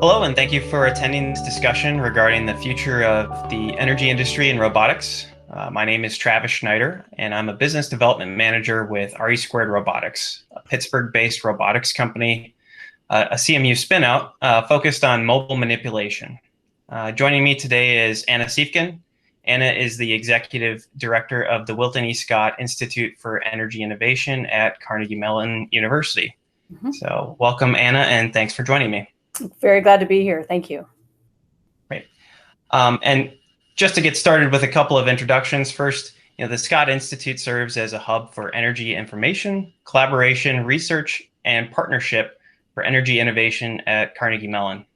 Hello, and thank you for attending this discussion regarding the future of the energy industry and robotics. My name is Travis Schneider, and I'm a business development manager with RE2 Robotics, a Pittsburgh-based robotics company, a CMU spinout focused on mobile manipulation. Joining me today is Anna Siefken. Anna is the executive director of the Wilton E. Institute for Energy Innovation at Carnegie Mellon University. So welcome, Anna, and thanks for joining me. Very glad to be here. Thank you. Great. And just to get started with a couple of introductions. First, the Scott Institute serves as a hub for energy information, collaboration, research, and partnership for energy innovation at Carnegie Mellon.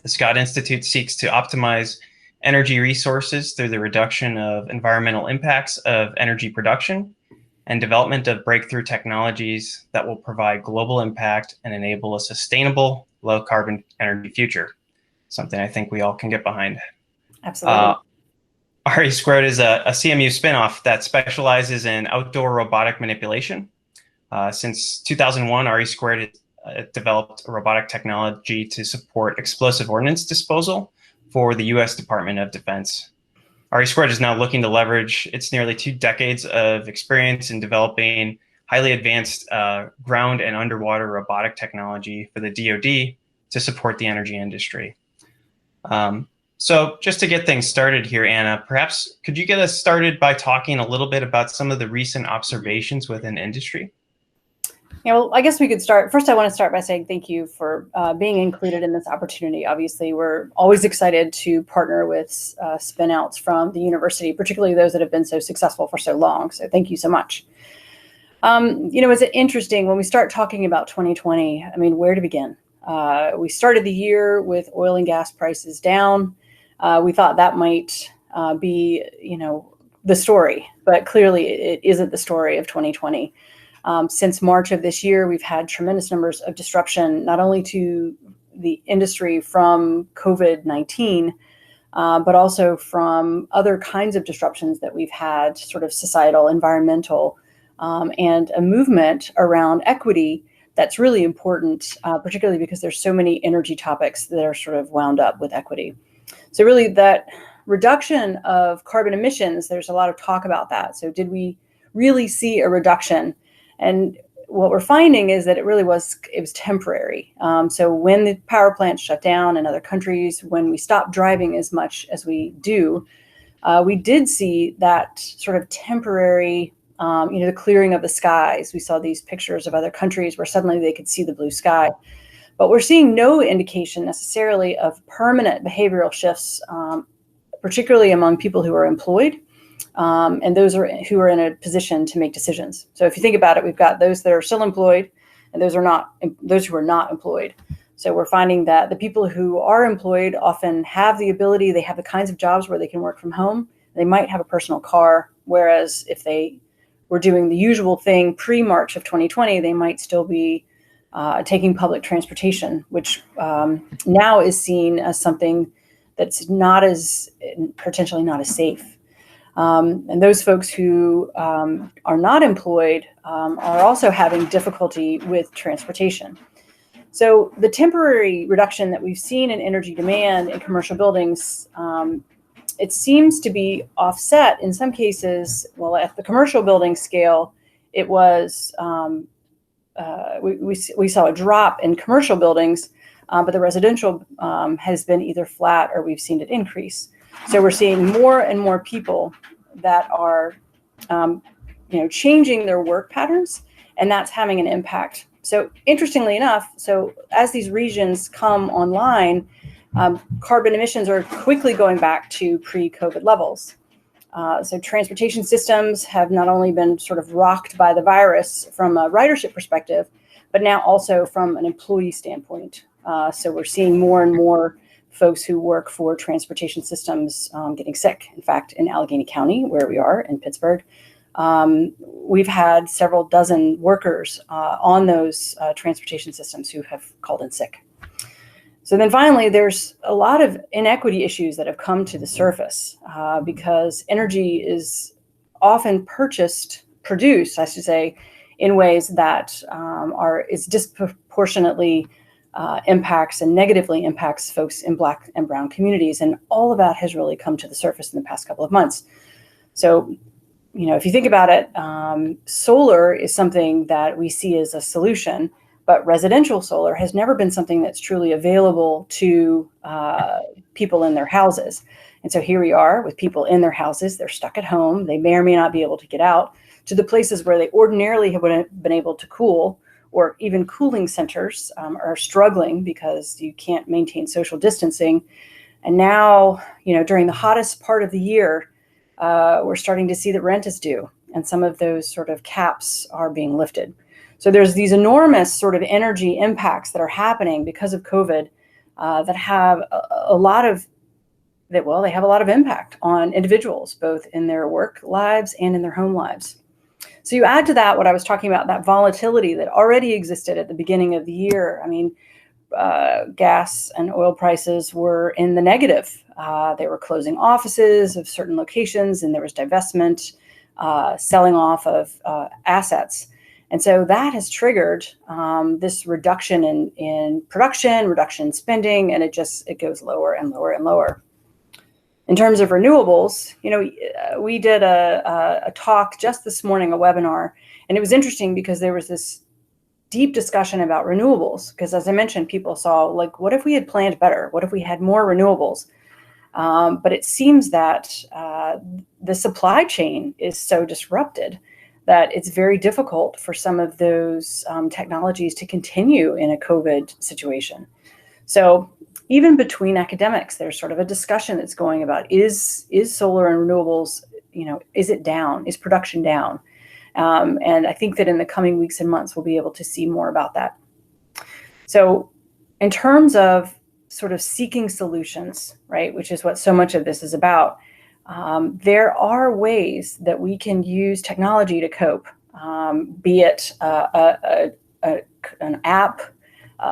The Scott Institute seeks to optimize energy resources through the reduction of environmental impacts of energy production and development of breakthrough technologies that will provide global impact and enable a sustainable, low-carbon energy future, something I think we all can get behind. Absolutely. RE2 is a CMU spinoff that specializes in outdoor robotic manipulation. Since 2001, RE2 has developed a robotic technology to support explosive ordnance disposal for the U.S. Department of Defense. RE2 is now looking to leverage its nearly 2 decades of experience in developing highly advanced ground and underwater robotic technology for the DoD to support the energy industry. So just to get things started here, Anna, perhaps could you get us started by talking a little bit about some of the recent observations within industry? Yeah, well, I guess we could start. First, I want to start by saying thank you for being included in this opportunity. Obviously, we're always excited to partner with spinouts from the university, particularly those that have been so successful for so long. So thank you so much. It's interesting when we start talking about 2020, I mean, where to begin? We started the year with oil and gas prices down. We thought that might be, the story, but clearly it isn't the story of 2020. Since March of this year, we've had tremendous numbers of disruption, not only to the industry from COVID-19, but also from other kinds of disruptions that we've had, sort of societal, environmental, and a movement around equity that's really important, particularly because there's so many energy topics that are sort of wound up with equity. So really that reduction of carbon emissions, there's a lot of talk about that. So did we really see a reduction? And what we're finding is that it was temporary. So when the power plants shut down in other countries, when we stopped driving as much as we do, we did see that sort of temporary, the clearing of the skies. We saw these pictures of other countries where suddenly they could see the blue sky. But we're seeing no indication necessarily of permanent behavioral shifts, particularly among people who are employed. And those who are in a position to make decisions. So if you think about it, we've got those that are still employed and those who are not employed. So we're finding that the people who are employed often have the ability, they have the kinds of jobs where they can work from home. They might have a personal car, whereas if they were doing the usual thing pre-March of 2020, they might still be taking public transportation, which now is seen as something that's potentially not as safe. And those folks who are not employed are also having difficulty with transportation. So the temporary reduction that we've seen in energy demand in commercial buildings, it seems to be offset in some cases. Well, at the commercial building scale, it was, we saw a drop in commercial buildings, but the residential has been either flat or we've seen it increase. So we're seeing more and more people that are, changing their work patterns, and that's having an impact. So interestingly enough, as these regions come online, carbon emissions are quickly going back to pre-COVID levels. So transportation systems have not only been sort of rocked by the virus from a ridership perspective, but now also from an employee standpoint. So we're seeing more and more folks who work for transportation systems getting sick. In fact, in Allegheny County, where we are in Pittsburgh, we've had several dozen workers on those transportation systems who have called in sick. So then finally, there's a lot of inequity issues that have come to the surface because energy is often produced, I should say, in ways that is disproportionately impacts and negatively impacts folks in Black and brown communities. And all of that has really come to the surface in the past couple of months. So, if you think about it, solar is something that we see as a solution, but residential solar has never been something that's truly available to people in their houses. And so here we are with people in their houses. They're stuck at home. They may or may not be able to get out to the places where they ordinarily would been able to cool, or even cooling centers are struggling because you can't maintain social distancing. And now, during the hottest part of the year, we're starting to see that rent is due, and some of those sort of caps are being lifted. So there's these enormous sort of energy impacts that are happening because of COVID that have a lot of impact on individuals, both in their work lives and in their home lives. So you add to that what I was talking about, that volatility that already existed at the beginning of the year. I mean, gas and oil prices were in the negative. They were closing offices of certain locations, and there was divestment, selling off of assets. And so that has triggered this reduction in production, reduction in spending, and it goes lower and lower and lower. In terms of renewables, we did a talk just this morning, a webinar, and it was interesting because there was this deep discussion about renewables. Because as I mentioned, people saw, like, what if we had planned better? What if we had more renewables? But it seems that the supply chain is so disrupted that it's very difficult for some of those technologies to continue in a COVID situation. So even between academics, there's sort of a discussion that's going about, is solar and renewables, is it down? Is production down? And I think that in the coming weeks and months, we'll be able to see more about that. So in terms of sort of seeking solutions, right, which is what so much of this is about, there are ways that we can use technology to cope, be it an app,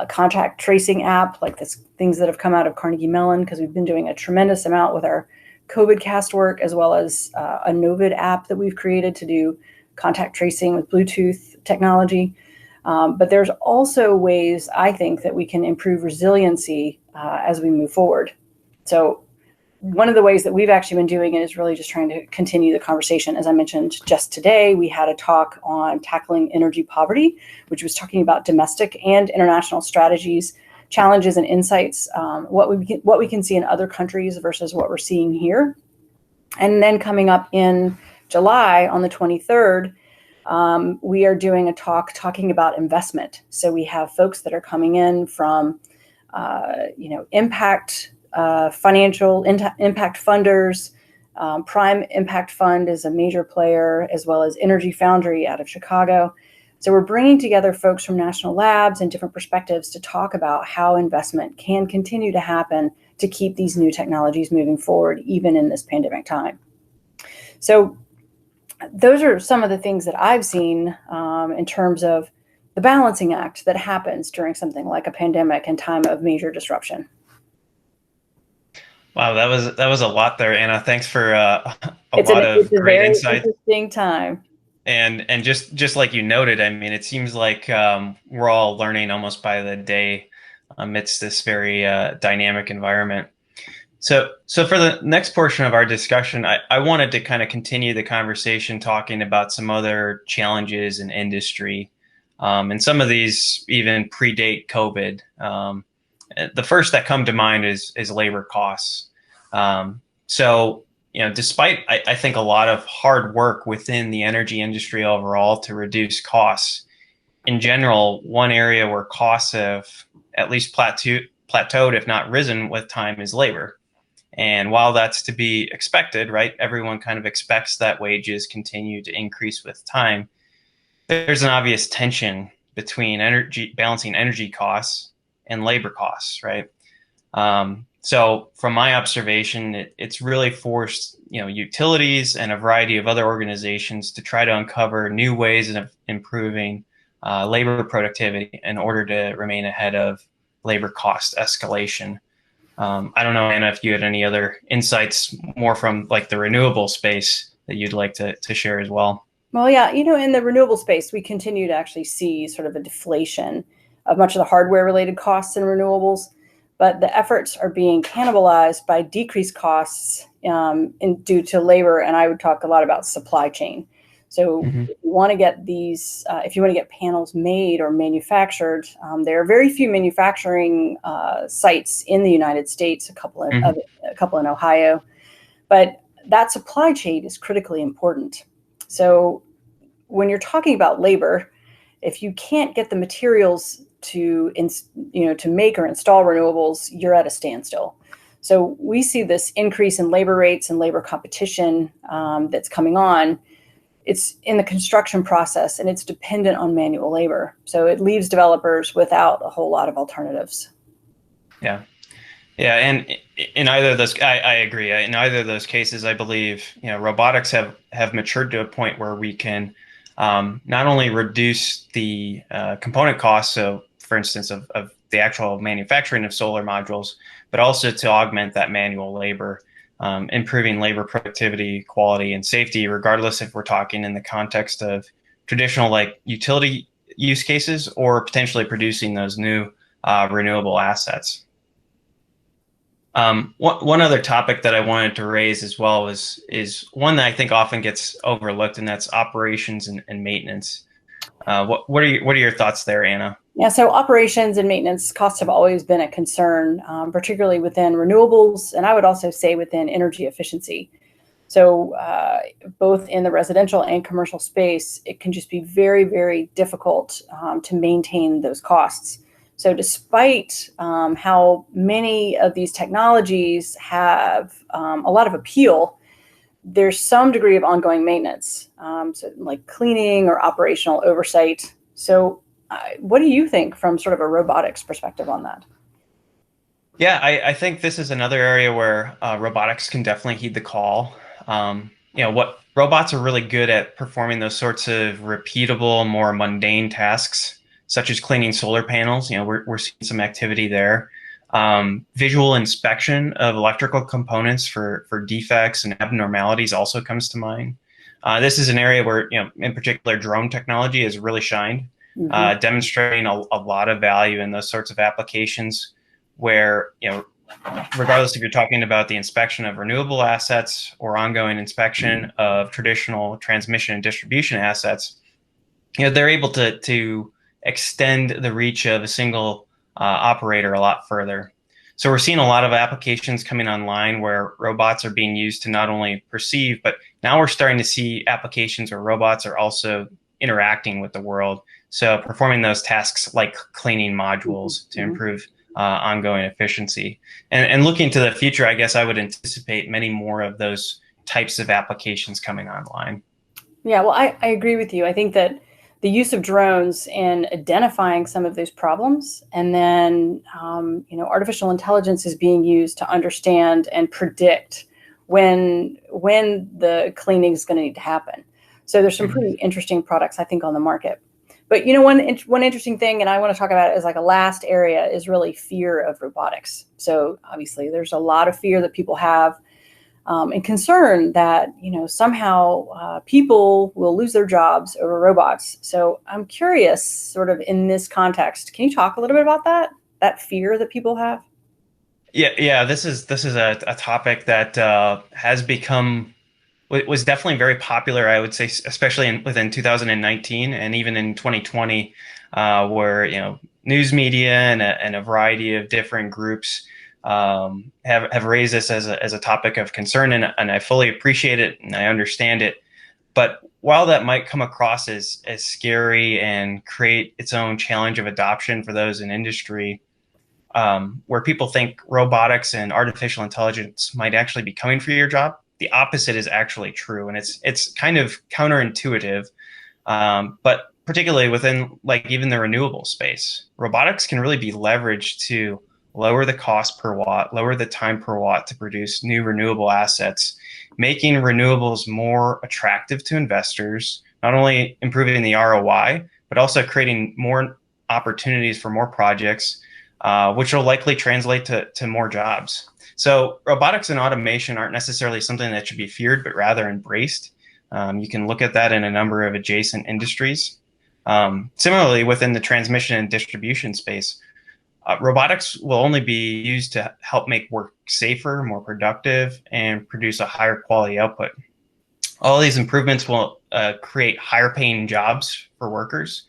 contact tracing app, like things that have come out of Carnegie Mellon, because we've been doing a tremendous amount with our COVID cast work, as well as a Novid app that we've created to do contact tracing with Bluetooth technology. But there's also ways, I think, that we can improve resiliency as we move forward. So one of the ways that we've actually been doing it is really just trying to continue the conversation. As I mentioned just today, we had a talk on tackling energy poverty, which was talking about domestic and international strategies, challenges and insights, what we can see in other countries versus what we're seeing here. And then coming up in July on the 23rd, we are doing a talk talking about investment. So we have folks that are coming in from, impact, financial impact funders. Prime Impact Fund is a major player, as well as Energy Foundry out of Chicago. So we're bringing together folks from national labs and different perspectives to talk about how investment can continue to happen to keep these new technologies moving forward, even in this pandemic time. So those are some of the things that I've seen in terms of the balancing act that happens during something like a pandemic and time of major disruption. Wow, that was a lot there, Anna. Thanks for a lot of great insight. Interesting time. And just like you noted, I mean, it seems like we're all learning almost by the day amidst this very dynamic environment. So for the next portion of our discussion, I wanted to kind of continue the conversation talking about some other challenges in industry. And some of these even predate COVID. The first that come to mind is labor costs. So, despite, I think, a lot of hard work within the energy industry overall to reduce costs, in general, one area where costs have at least plateaued, if not risen with time, is labor. And while that's to be expected, right, everyone kind of expects that wages continue to increase with time, there's an obvious tension between balancing energy costs and labor costs, right? So from my observation, it's really forced, utilities and a variety of other organizations to try to uncover new ways of improving labor productivity in order to remain ahead of labor cost escalation. I don't know, Anna, if you had any other insights more from like the renewable space that you'd like to share as well. Well, yeah, in the renewable space, we continue to actually see sort of a deflation of much of the hardware related costs in renewables, but the efforts are being cannibalized by decreased costs due to labor. And I would talk a lot about supply chain. So if you want to get these, if you want to get panels made or manufactured, there are very few manufacturing sites in the United States, a couple in Ohio, but that supply chain is critically important. So when you're talking about labor, if you can't get the materials to make or install renewables, you're at a standstill. So we see this increase in labor rates and labor competition that's coming on. It's in the construction process and it's dependent on manual labor. So it leaves developers without a whole lot of alternatives. Yeah. Yeah. And in either of those, I agree. In either of those cases, I believe, robotics have matured to a point where we can not only reduce the component costs, so for instance, of the actual manufacturing of solar modules, but also to augment that manual labor, improving labor productivity, quality, and safety, regardless if we're talking in the context of traditional like utility use cases or potentially producing those new renewable assets. One other topic that I wanted to raise as well is one that I think often gets overlooked, and that's operations and maintenance. What are your thoughts there, Anna? Yeah, so operations and maintenance costs have always been a concern, particularly within renewables, and I would also say within energy efficiency. So both in the residential and commercial space, it can just be very, very difficult to maintain those costs. So despite how many of these technologies have a lot of appeal, there's some degree of ongoing maintenance, so like cleaning or operational oversight. So what do you think from sort of a robotics perspective on that? Yeah, I think this is another area where robotics can definitely heed the call. What robots are really good at performing those sorts of repeatable, more mundane tasks, such as cleaning solar panels. We're seeing some activity there. Visual inspection of electrical components for defects and abnormalities also comes to mind. This is an area where, in particular, drone technology has really shined, demonstrating a lot of value in those sorts of applications where, regardless if you're talking about the inspection of renewable assets or ongoing inspection of traditional transmission and distribution assets, they're able to extend the reach of a single operator a lot further. So we're seeing a lot of applications coming online where robots are being used to not only perceive, but now we're starting to see applications where robots are also interacting with the world. So performing those tasks like cleaning modules to improve ongoing efficiency. And looking to the future, I guess I would anticipate many more of those types of applications coming online. Yeah, well, I agree with you. I think that the use of drones in identifying some of those problems, and then artificial intelligence is being used to understand and predict when the cleaning is going to need to happen. So there's some pretty interesting products, I think, on the market. But one interesting thing, and I want to talk about it as like a last area, is really fear of robotics. So obviously, there's a lot of fear that people have. And concern that, somehow people will lose their jobs over robots. So I'm curious, sort of in this context, can you talk a little bit about that fear that people have? Yeah. This is a topic that was definitely very popular, I would say, especially within 2019 and even in 2020, where news media and a variety of different groups have raised this as a topic of concern, and I fully appreciate it and I understand it. But while that might come across as scary and create its own challenge of adoption for those in industry, where people think robotics and artificial intelligence might actually be coming for your job, the opposite is actually true, and it's kind of counterintuitive. But particularly within like even the renewable space, robotics can really be leveraged to lower the cost per watt, lower the time per watt to produce new renewable assets, making renewables more attractive to investors, not only improving the ROI, but also creating more opportunities for more projects, which will likely translate to more jobs. So robotics and automation aren't necessarily something that should be feared, but rather embraced. You can look at that in a number of adjacent industries. Similarly, within the transmission and distribution space, robotics will only be used to help make work safer, more productive, and produce a higher quality output. All these improvements will create higher paying jobs for workers.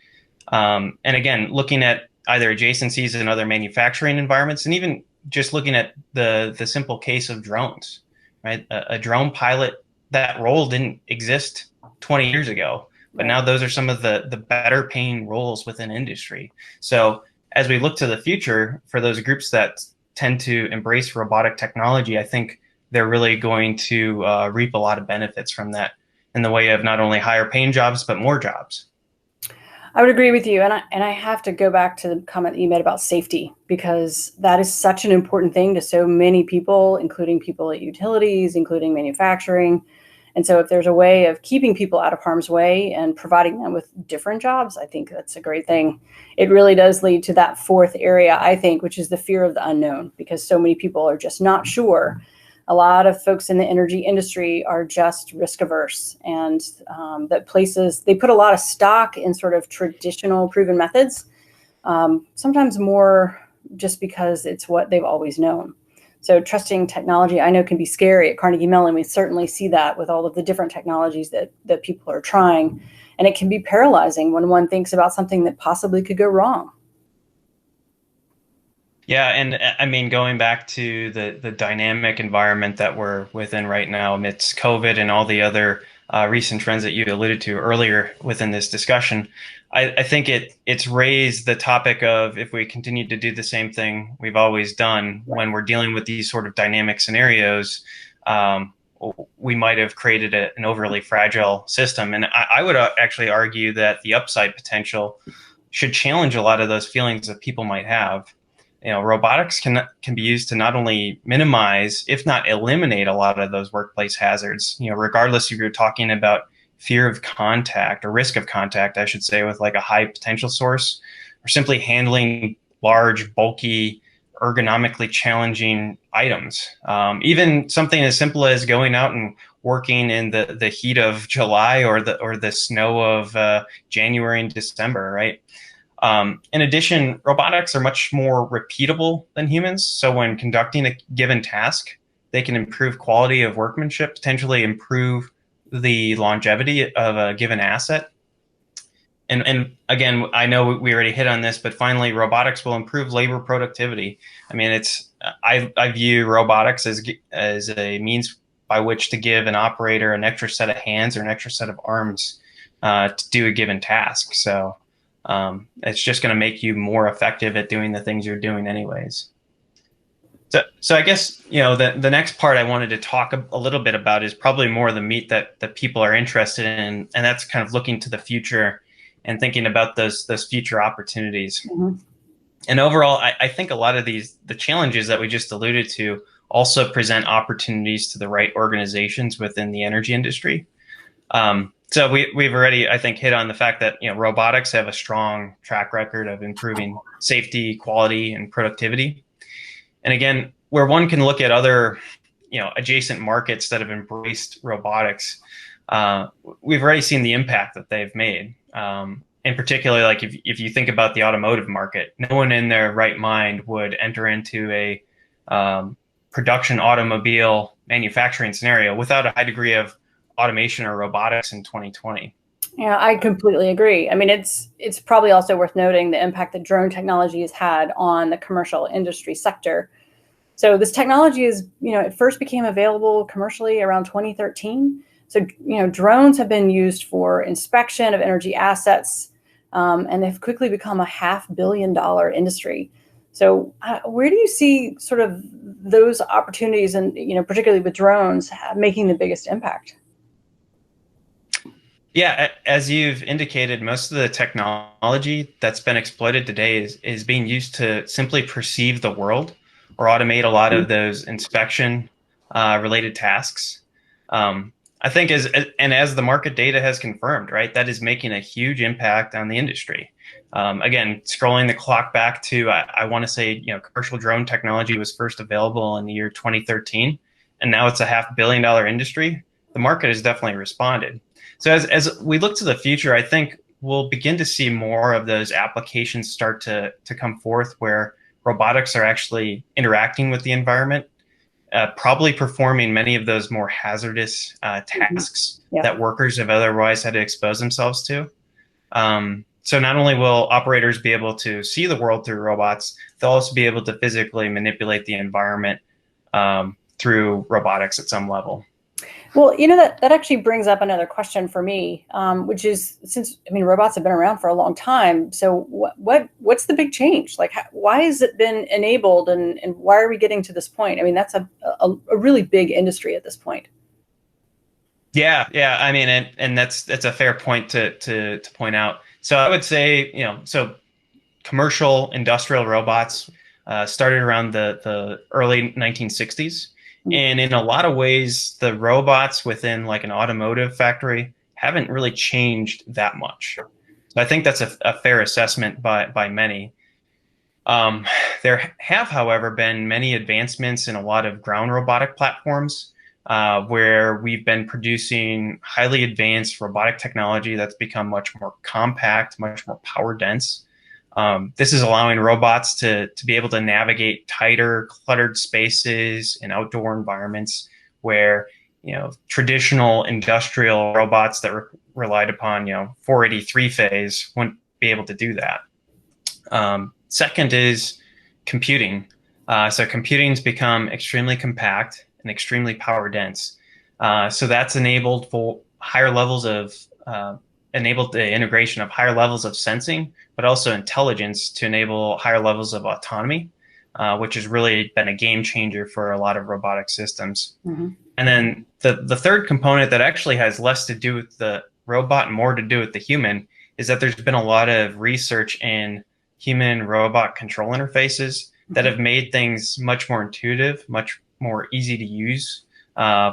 And again, looking at either adjacencies in other manufacturing environments, and even just looking at the simple case of drones, right? A drone pilot, that role didn't exist 20 years ago, but now those are some of the better paying roles within industry. So as we look to the future, for those groups that tend to embrace robotic technology, I think they're really going to reap a lot of benefits from that in the way of not only higher paying jobs, but more jobs. I would agree with you. And I have to go back to the comment that you made about safety, because that is such an important thing to so many people, including people at utilities, including manufacturing. And so if there's a way of keeping people out of harm's way and providing them with different jobs, I think that's a great thing. It really does lead to that fourth area, I think, which is the fear of the unknown, because so many people are just not sure. A lot of folks in the energy industry are just risk averse, and that places, they put a lot of stock in sort of traditional proven methods, sometimes more just because it's what they've always known. So trusting technology, I know, can be scary. At Carnegie Mellon, we certainly see that with all of the different technologies that people are trying. And it can be paralyzing when one thinks about something that possibly could go wrong. Yeah, and I mean, going back to the dynamic environment that we're within right now amidst COVID and all the other recent trends that you alluded to earlier within this discussion, I think it's raised the topic of, if we continue to do the same thing we've always done when we're dealing with these sort of dynamic scenarios, we might have created an overly fragile system. And I would actually argue that the upside potential should challenge a lot of those feelings that people might have. Robotics can be used to not only minimize, if not eliminate, a lot of those workplace hazards. Regardless if you're talking about fear of contact or risk of contact, I should say, with like a high potential source, or simply handling large, bulky, ergonomically challenging items. Even something as simple as going out and working in the heat of July or the snow of January and December, right? In addition, robotics are much more repeatable than humans. So when conducting a given task, they can improve quality of workmanship, potentially improve the longevity of a given asset. And again, I know we already hit on this, but finally, robotics will improve labor productivity. I mean, I view robotics as a means by which to give an operator an extra set of hands or an extra set of arms to do a given task. So it's just going to make you more effective at doing the things you're doing anyways. So I guess, the next part I wanted to talk a little bit about is probably more the meat that people are interested in, and that's kind of looking to the future and thinking about those future opportunities. Mm-hmm. And overall, I think a lot of the challenges that we just alluded to also present opportunities to the right organizations within the energy industry. So we've already, I think, hit on the fact that robotics have a strong track record of improving safety, quality, and productivity. And again, where one can look at other adjacent markets that have embraced robotics, we've already seen the impact that they've made. In particular, like if you think about the automotive market, no one in their right mind would enter into a production automobile manufacturing scenario without a high degree of automation or robotics in 2020. Yeah, I completely agree. I mean, it's probably also worth noting the impact that drone technology has had on the commercial industry sector. So this technology it first became available commercially around 2013. So, drones have been used for inspection of energy assets, and they've quickly become a $500 million industry. So where do you see sort of those opportunities, and, particularly with drones, making the biggest impact? Yeah, as you've indicated, most of the technology that's been exploited today is being used to simply perceive the world or automate a lot of those inspection related tasks. I think as the market data has confirmed, right, that is making a huge impact on the industry. Again, scrolling the clock back to, I want to say, commercial drone technology was first available in the year 2013, and now it's a $500 million industry. The market has definitely responded. So as we look to the future, I think we'll begin to see more of those applications start to come forth where robotics are actually interacting with the environment, probably performing many of those more hazardous tasks that workers have otherwise had to expose themselves to. So not only will operators be able to see the world through robots, they'll also be able to physically manipulate the environment through robotics at some level. Well, that actually brings up another question for me, which is, since, robots have been around for a long time. So what's the big change? Like, why has it been enabled, and why are we getting to this point? That's a really big industry at this point. Yeah. And that's a fair point to point out. So I would say, so commercial industrial robots started around the early 1960s. And in a lot of ways, the robots within like an automotive factory haven't really changed that much. So I think that's a fair assessment by many. There have, however, been many advancements in a lot of ground robotic platforms where we've been producing highly advanced robotic technology that's become much more compact, much more power dense. This is allowing robots to be able to navigate tighter, cluttered spaces in outdoor environments where, traditional industrial robots that relied upon, 483 phase wouldn't be able to do that. Second is computing. So computing's become extremely compact and extremely power dense. So that's enabled for higher levels of enabled the integration of higher levels of sensing, but also intelligence to enable higher levels of autonomy, which has really been a game changer for a lot of robotic systems. And then the third component that actually has less to do with the robot and more to do with the human is that there's been a lot of research in human-robot control interfaces that have made things much more intuitive, much more easy to use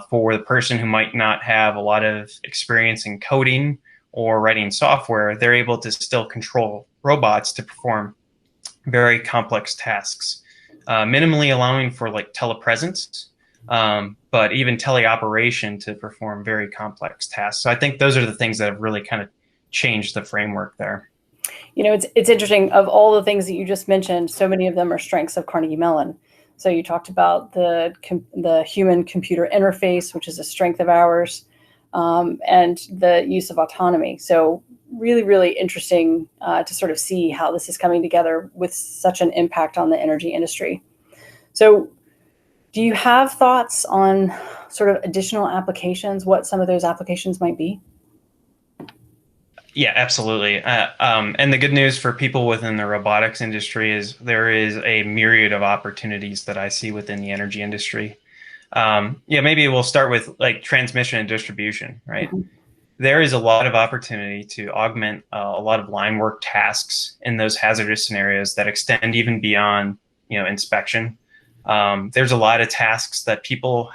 for the person who might not have a lot of experience in coding or writing software. They're able to still control robots to perform very complex tasks, minimally allowing for like telepresence, but even teleoperation to perform very complex tasks. So I think those are the things that have really kind of changed the framework there. It's interesting. Of all the things that you just mentioned, so many of them are strengths of Carnegie Mellon. So you talked about the human-computer interface, which is a strength of ours, and the use of autonomy. So really, really interesting to sort of see how this is coming together with such an impact on the energy industry. So do you have thoughts on sort of additional applications, what some of those applications might be? Yeah, absolutely. And the good news for people within the robotics industry is there is a myriad of opportunities that I see within the energy industry. Maybe we'll start with like transmission and distribution, right? There is a lot of opportunity to augment a lot of line work tasks in those hazardous scenarios that extend even beyond, inspection. There's a lot of tasks that people,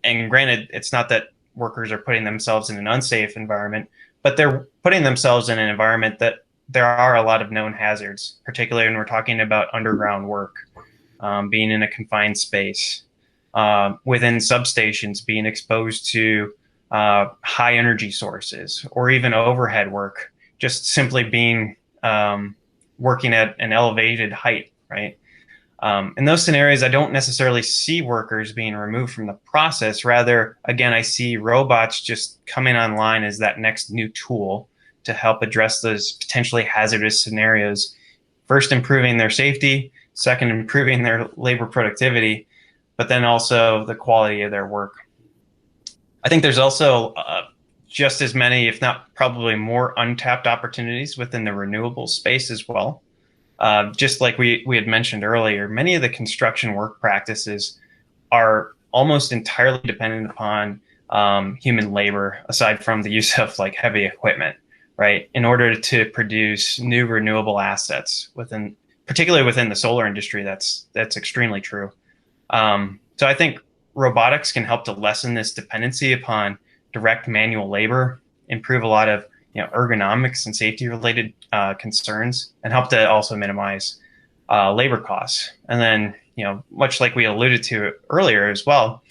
and granted, it's not that workers are putting themselves in an unsafe environment, but they're putting themselves in an environment that there are a lot of known hazards, particularly when we're talking about underground work, being in a confined space, within substations, being exposed to high energy sources, or even overhead work, just simply being working at an elevated height, right? In those scenarios, I don't necessarily see workers being removed from the process. Rather, again, I see robots just coming online as that next new tool to help address those potentially hazardous scenarios. First, improving their safety. Second, improving their labor productivity, but then also the quality of their work. I think there's also just as many, if not probably more, untapped opportunities within the renewable space as well. Just like we had mentioned earlier, many of the construction work practices are almost entirely dependent upon human labor, aside from the use of like heavy equipment, right? In order to produce new renewable assets particularly within the solar industry, that's extremely true. So I think robotics can help to lessen this dependency upon direct manual labor, improve a lot of ergonomics and safety related concerns, and help to also minimize labor costs. And then, much like we alluded to earlier as well,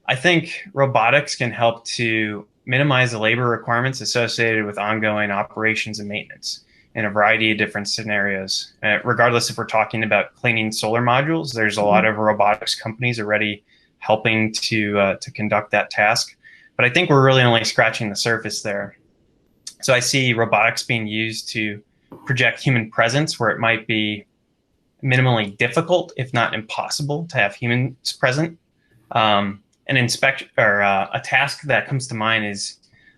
I think robotics can help to minimize the labor requirements associated with ongoing operations and maintenance in a variety of different scenarios. Regardless if we're talking about cleaning solar modules, there's a lot of robotics companies already helping to conduct that task. But I think we're really only scratching the surface there. So I see robotics being used to project human presence where it might be minimally difficult, if not impossible, to have humans present. An inspection or a task that comes to mind is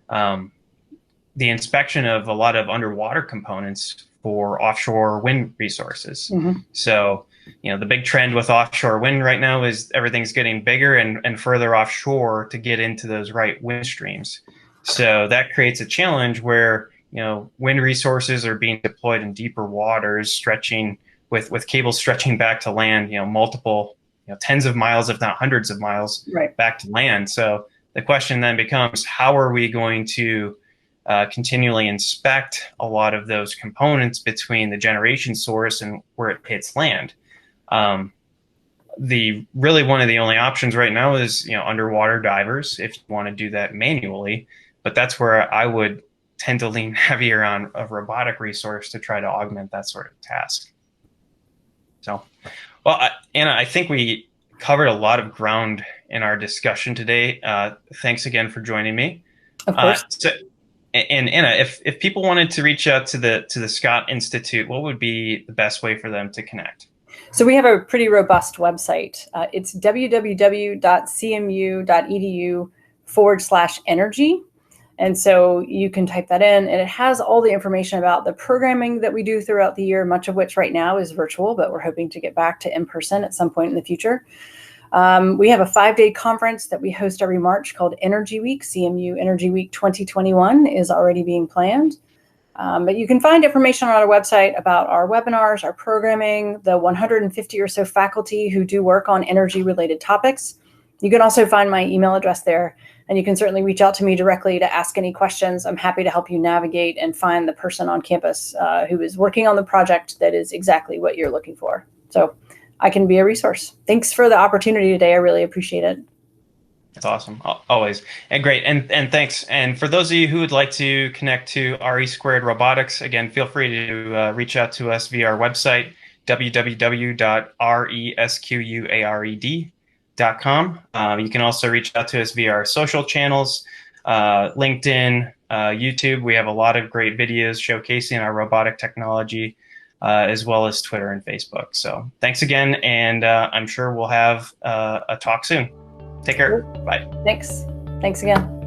the inspection of a lot of underwater components for offshore wind resources. So, the big trend with offshore wind right now is everything's getting bigger and further offshore to get into those right wind streams. So that creates a challenge where, wind resources are being deployed in deeper waters, stretching with cables stretching back to land, multiple, tens of miles, if not hundreds of miles back to land. So the question then becomes, how are we going to continually inspect a lot of those components between the generation source and where it hits land? Really one of the only options right now is, underwater divers, if you want to do that manually. But that's where I would tend to lean heavier on a robotic resource to try to augment that sort of task. So, well, Anna, I think we covered a lot of ground in our discussion today. Thanks again for joining me. Of course. And Anna, if people wanted to reach out to the Scott Institute, what would be the best way for them to connect? So we have a pretty robust website. It's www.cmu.edu/energy. And so you can type that in, and it has all the information about the programming that we do throughout the year, much of which right now is virtual, but we're hoping to get back to in-person at some point in the future. We have a 5-day conference that we host every March called Energy Week. CMU Energy Week 2021 is already being planned. But you can find information on our website about our webinars, our programming, the 150 or so faculty who do work on energy-related topics. You can also find my email address there, and you can certainly reach out to me directly to ask any questions. I'm happy to help you navigate and find the person on campus who is working on the project that is exactly what you're looking for. So I can be a resource. Thanks for the opportunity today. I really appreciate it. That's awesome. Always. And great. And thanks. And for those of you who would like to connect to RE² Robotics, again, feel free to reach out to us via our website, www.resquared.com. You can also reach out to us via our social channels, LinkedIn, YouTube. We have a lot of great videos showcasing our robotic technology, as well as Twitter and Facebook. So thanks again. And I'm sure we'll have a talk soon. Take care. Bye. Thanks. Thanks again.